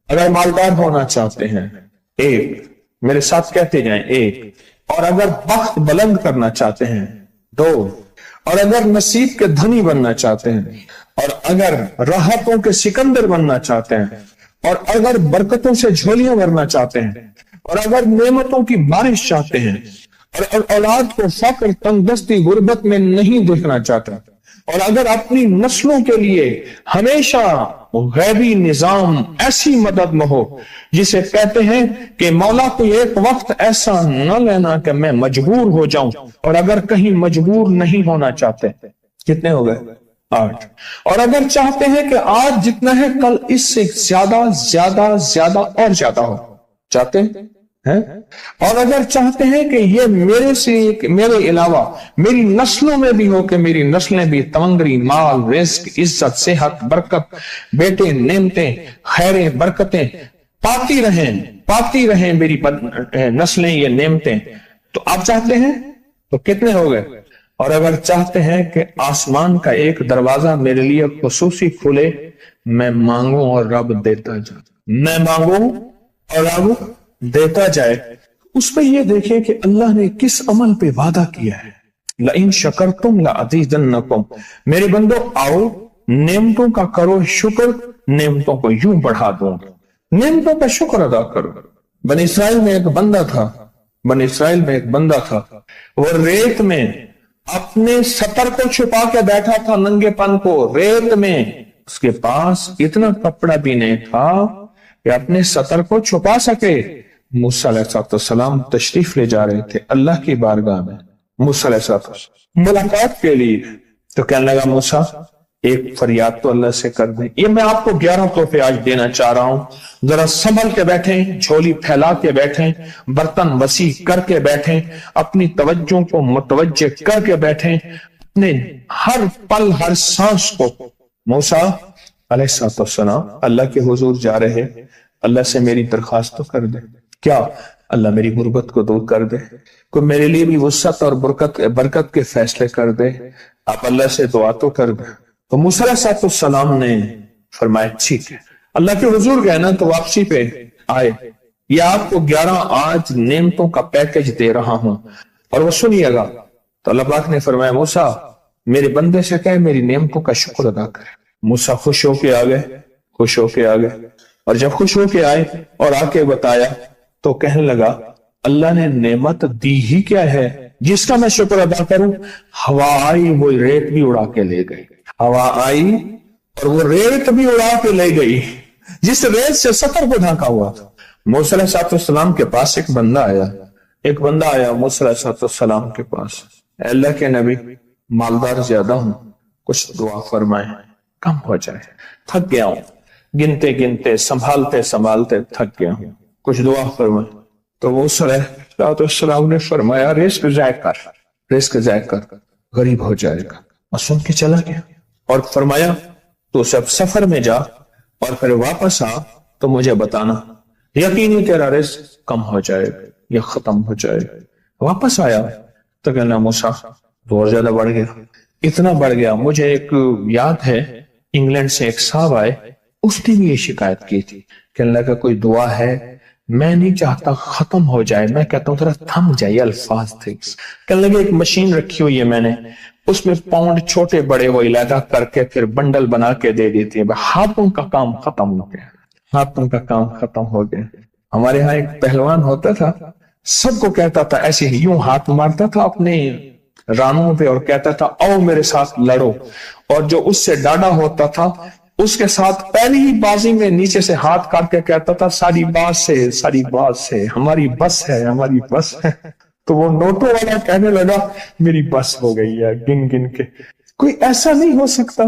اگر مالدار ہونا چاہتے ہیں ایک، میرے ساتھ کہتے جائیں ایک، اور اگر بخت بلند کرنا چاہتے ہیں دو، اور اگر نصیب کے دھنی بننا چاہتے ہیں، اور اگر راحتوں کے سکندر بننا چاہتے ہیں، اور اگر برکتوں سے جھولیاں بھرنا چاہتے ہیں، اور اگر نعمتوں کی بارش چاہتے ہیں، اور اولاد کو فقر، تنگ دستی، غربت میں نہیں دیکھنا چاہتے، اور اگر اپنی نسلوں کے لیے ہمیشہ غیبی نظام ایسی مدد میں ہو جسے کہتے ہیں کہ مولا کوئی ایک وقت ایسا نہ لینا کہ میں مجبور ہو جاؤں، اور اگر کہیں مجبور نہیں ہونا چاہتے، کتنے ہو گئے؟ 8۔ اور اگر چاہتے ہیں کہ آج جتنا ہے کل اس سے زیادہ زیادہ زیادہ اور زیادہ ہو، چاہتے ہیں؟ اور اگر چاہتے ہیں کہ یہ میرے علاوہ میری نسلوں میں بھی ہو، کہ میری نسلیں بھی تمنگری، مال، رزق، عزت، صحت، برکت، بیٹے، نعمتیں، خیریں، برکتیں پاتی رہیں میری نسلیں یہ نعمتیں، تو آپ چاہتے ہیں تو کتنے ہو گئے؟ اور اگر چاہتے ہیں کہ آسمان کا ایک دروازہ میرے لیے خصوصی کھلے، میں مانگوں اور رب دیتا جائے، میں مانگوں اور رب دیتا جائے۔ اس پہ یہ دیکھیں کہ اللہ نے کس عمل پہ وعدہ کیا ہے، لَإِن شَكَرْتُمْ لَأَزِيدَنَّكُمْ، میرے بندو آؤ نعمتوں کا کرو شکر، نعمتوں کو یوں بڑھا دوں، نعمتوں کا شکر ادا کرو۔ بنی اسرائیل میں ایک بندہ تھا، وہ ریت میں اپنے سطر کو چھپا کے بیٹھا تھا، ننگے پن کو ریت میں، اس کے پاس اتنا کپڑا بھی نہیں تھا کہ اپنے سطر کو چھپا سکے۔ موسیٰ علیہ السلام تشریف لے جا رہے تھے اللہ کی بارگاہ میں، موسیٰ علیہ السلام ملاقات کے لیے، تو کہنے لگا موسیٰ ایک فریاد تو اللہ سے کر دیں۔ یہ میں آپ کو 11 تحفے آج دینا چاہ رہا ہوں، ذرا سنبھل کے بیٹھیں، جھولی پھیلا کے بیٹھیں، برتن وسیع کر کے بیٹھیں، اپنی توجہ کو متوجہ کر کے بیٹھیں، اپنے ہر پل ہر سانس کو۔ موسیٰ علیہ السلام اللہ کے حضور جا رہے، اللہ سے میری درخواست تو کر دے، کیا اللہ میری غربت کو دور کر دے، کوئی میرے لیے بھی وسعت اور برکت کے فیصلے کر دے، آپ اللہ سے دعا تو کر دیں۔ تو موسیٰ علیہ السلام نے فرمایا ٹھیک ہے، اللہ کے حضور گئے نا تو واپسی پہ آئے، یہ آپ کو 11 آج نعمتوں کا پیکج دے رہا ہوں اور وہ سنیے گا۔ تو اللہ پاک نے فرمایا موسیٰ میرے بندے سے کہے میری نعمتوں کا شکر ادا کرے۔ موسیٰ خوش ہو کے آ گئے، اور جب خوش ہو کے آئے اور آ کے بتایا تو کہنے لگا اللہ نے نعمت دی ہی کیا ہے جس کا میں شکر ادا کروں؟ ہوا آئی وہ ریت بھی اڑا کے لے گئی، ہوا آئی اور وہ ریت بھی اڑا کے لے گئی جس ریت سے سطر کو ڈھانکا ہوا تھا۔ موسیٰ علیہ السلام کے پاس ایک بندہ آیا موسیٰ علیہ السلام کے پاس، اے اللہ کے نبی مالدار زیادہ ہوں، کچھ دعا فرمائیں، کم ہو جائے، تھک گیا ہوں، گنتے سنبھالتے تھک گیا ہوں، کچھ دعا فرمائیں۔ تو موسیٰ علیہ السلام نے فرمایا رزق ضائع کر، غریب ہو جائے گا، اور سن کے چلا گیا اور فرمایا تو سب سفر میں جا اور پھر واپس آ تو مجھے بتانا، یقینی تیرا رزق کم ہو جائے گا یا ختم ہو جائے گا۔ واپس آیا تو کہنا موسیٰ بہت زیادہ بڑھ گیا، اتنا بڑھ گیا، مجھے ایک یاد ہے انگلینڈ سے ایک صاحب آئے، اس نے بھی یہ شکایت کی تھی، کہنے لگا کوئی دعا ہے، میں نہیں چاہتا ختم ہو جائے، میں کہتا ہوں ذرا تھم جائے، الفاظ تھے۔ کہنے لگا ایک مشین رکھی ہوئی ہے میں نے، اس میں پاؤنڈ چھوٹے بڑے وہ علیحدہ کر کے پھر بنڈل بنا کے دے دیتی ہے، ہاتھوں کا کام ختم ہو گیا۔ ہمارے ہاں ایک پہلوان ہوتا تھا، سب کو کہتا تھا ایسے ہی، یوں ہاتھ مارتا تھا اپنے رانوں پہ اور کہتا تھا آؤ میرے ساتھ لڑو، اور جو اس سے ڈاڈا ہوتا تھا اس کے ساتھ پہلی ہی بازی میں نیچے سے ہاتھ کاٹ کے کہتا تھا ساری بات سے ہماری بس ہے۔ تو وہ نوٹوں والا کہنے لگا میری بس ہو گئی ہے، گن کے کوئی ایسا نہیں ہو سکتا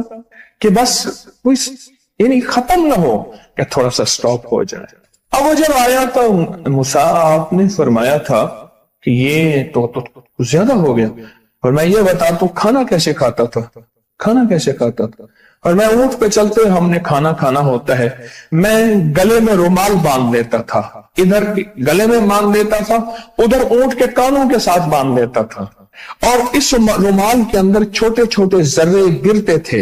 کہ بس کوئی یعنی ختم نہ ہو، کہ تھوڑا سا سٹاپ ہو جائے۔ اب وہ جب آیا تو موسیٰ آپ نے فرمایا تھا کہ یہ تو زیادہ ہو گیا، اور میں یہ بتا تو کھانا کیسے کھاتا تھا، اور میں اونٹ پہ چلتے ہم نے کھانا ہوتا ہے، میں گلے میں رومال باندھ لیتا تھا، ادھر گلے میں باندھ لیتا تھا، ادھر اونٹ کے کانوں کے ساتھ باندھ لیتا تھا، اور اس رومال کے اندر چھوٹے چھوٹے ذرے گرتے تھے،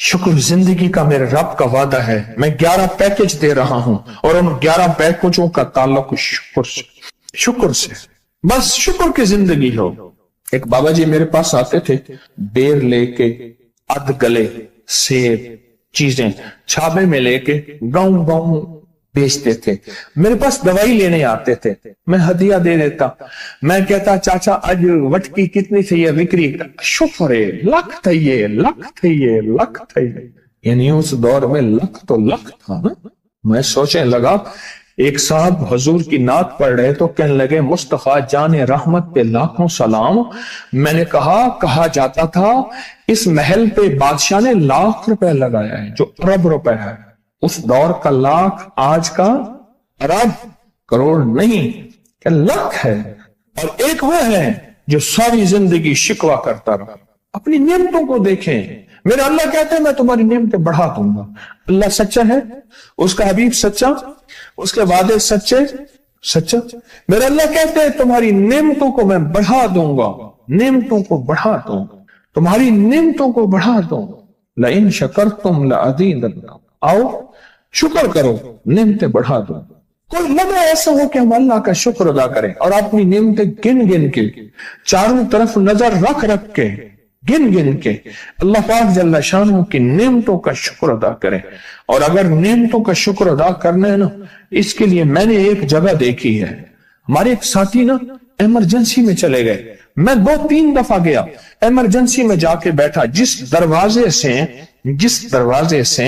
شکر زندگی کا میرے رب کا وعدہ ہے، میں 11 پیکج دے رہا ہوں اور ان 11 پیکجوں کا تعلق شکر سے، بس شکر کی زندگی ہو۔ ایک بابا جی میرے پاس آتے تھے، بیر لے کے، اد گلے، سیب، چیزیں چھابے میں لے کے گاؤں گاؤں بیچتے تھے۔ میرے پاس دوائی لینے آتے تھے، میں ہدیہ دے دیتا، میں کہتا چاچا آج وٹکی کتنی تھی یہ وکری، شکر ہے، لکھ تھئیے، لکھ تھئیے، لکھ تھئیے، یعنی اس دور میں لکھ تو لکھ تھا نا۔ میں سوچنے لگا، ایک صاحب حضور کی نعت پڑھ رہے تو کہنے لگے مصطفیٰ جان رحمت پہ لاکھوں سلام۔ میں نے کہا جاتا تھا اس محل پہ بادشاہ نے لاکھ روپے لگایا ہے جو ارب روپے ہے، اس دور کا لاکھ آج کا ارب کروڑ نہیں کہ لاکھ ہے۔ اور ایک وہ ہے جو ساری زندگی شکوہ کرتا رہا۔ اپنی نعمتوں کو دیکھیں، میرا اللہ کہتے ہیں میں تمہاری نعمتیں بڑھا دوں گا۔ اللہ سچا ہے، اس کا حبیب سچا، اس کے وعدے سچا۔ میرا اللہ کہتے ہیں تمہاری نعمتوں کو میں بڑھا دوں گا، نعمتوں کو بڑھا دوں گا، تمہاری نعمتوں کو بڑھا دوں گا۔ لئن شکرتم لأزیدنکم، آؤ شکر کرو، نعمتیں بڑھا دوں گا۔ کوئی لمحہ ایسا ہو کہ ہم اللہ کا شکر ادا کریں اور اپنی نعمتیں گن گن کے، چاروں طرف نظر رکھ کے، گن گن کے اللہ پاک جل شانہ کی نعمتوں کا شکر ادا کریں۔ اور اگر نعمتوں کا شکر ادا کرنا ہے نا، اس کے لیے میں نے ایک جگہ دیکھی ہے، ہمارے ایک ساتھی نا ایمرجنسی میں چلے گئے، میں 2-3 دفعہ گیا، ایمرجنسی میں جا کے بیٹھا، جس دروازے سے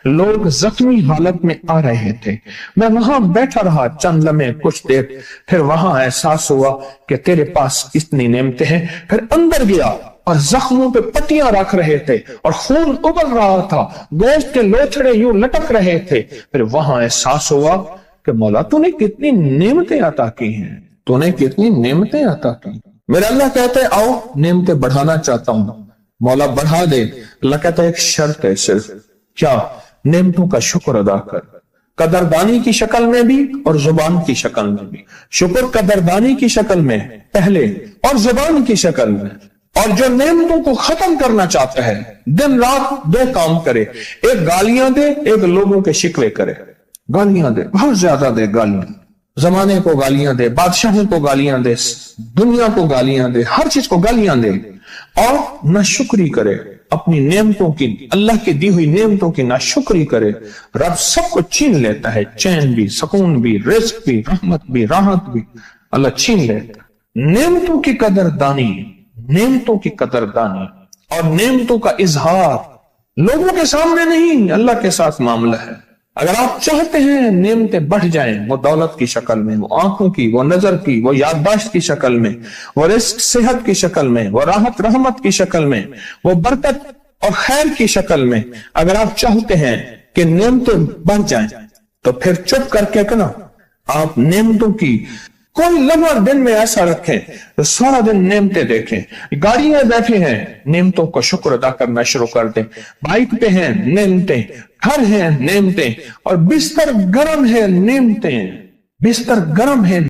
لوگ زخمی حالت میں آ رہے تھے، میں وہاں بیٹھا رہا چند لمحے، کچھ دیر، پھر وہاں احساس ہوا کہ تیرے پاس اتنی نعمتیں ہیں۔ پھر اندر گیا اور زخموں پہ پٹیاں رکھ رہے تھے اور خون ابل رہا تھا، گوشت کے لوتھڑے یوں لٹک رہے تھے۔ پھر وہاں احساس ہوا کہ مولا تو نے کتنی نعمتیں عطا کی ہیں، تو نے کتنی نعمتیں عطا کی۔ میرا اللہ کہتا ہے آؤ نعمتیں بڑھانا چاہتا ہوں، مولا بڑھا دے۔ اللہ کہتا ہے ایک شرط ہے صرف، کیا؟ نعمتوں کا شکر ادا کر، قدردانی کی شکل میں بھی اور زبان کی شکل میں بھی۔ شکر قدردانی کی شکل میں پہلے اور زبان کی شکل میں۔ اور جو نعمتوں کو ختم کرنا چاہتا ہے دن رات 2 کام کرے، ایک گالیاں دے، ایک لوگوں کے شکوے کرے۔ گالیاں دے، بہت زیادہ دے گالیاں، زمانے کو گالیاں دے، بادشاہوں کو گالیاں دے، دنیا کو گالیاں دے، ہر چیز کو گالیاں دے، اور ناشکری کرے اپنی نعمتوں کی، اللہ کی دی ہوئی نعمتوں کی ناشکری کرے۔ رب سب کو چھین لیتا ہے، چین بھی، سکون بھی، رزق بھی، رحمت بھی، راحت بھی، اللہ چھین لیتا ہے۔ نعمتوں کی قدردانی، نعمتوں کی قدردانی اور نعمتوں کا اظہار لوگوں کے سامنے نہیں، اللہ کے ساتھ معاملہ ہے۔ اگر آپ چاہتے ہیں نعمتیں بڑھ جائیں، وہ دولت کی شکل میں، وہ آنکھوں کی، وہ نظر کی، وہ یادداشت کی شکل میں، وہ رزق صحت کی شکل میں، وہ راحت رحمت کی شکل میں، وہ برکت اور خیر کی شکل میں، اگر آپ چاہتے ہیں کہ نعمتیں بڑھ جائیں تو پھر چپ کر کے کہنا آپ نعمتوں کی کوئی لمحہ دن میں ایسا رکھیں تو سارا دن نعمتیں دیکھیں۔ گاڑی میں بیٹھے ہیں، نعمتوں کا شکر ادا کرنا شروع کر دیں، بائک پہ ہیں نعمتیں، گھر ہیں نعمتیں، اور بستر گرم ہے نعمتیں، بستر گرم ہے